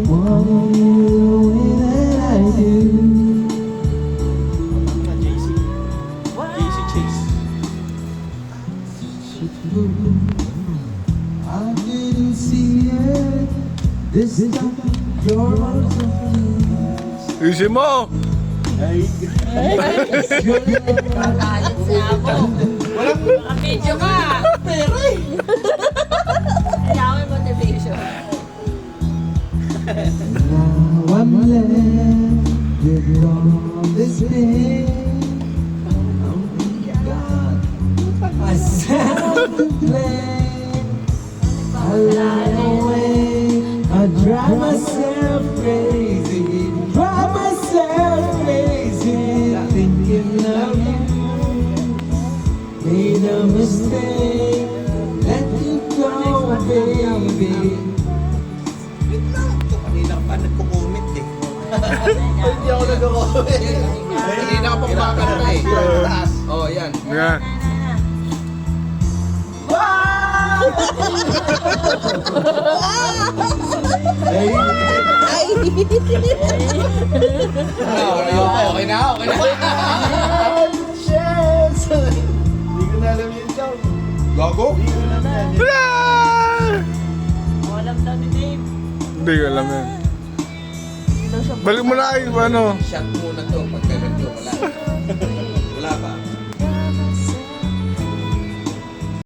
wanting you the way that I do. JC Chase. I didn't see it this time. You're Isi mo! Kakalit si Abo. Naka-video ka. Pero eh. Kailangan may motivation. Now I'm left with all this pain. Oh God, myself to blame. I lie awake, I drive myself crazy, drive myself crazy, thinking of you. Made a mistake, let you go, baby. Kanina pa nagko-comment eh. Hindi ako nagko-comment. Kanina ka pa kumakanta eh. Taas. Oh, yan. Yeah. Okay na, okay na. Hindi ko na alam yun, Chow. Gago? Hindi ko na alam yan. Walang daw ni Dave. Hindi ko alam yan. Balik mo na ay, ano? Shot muna to. Pag ganito, wala. Wala pa.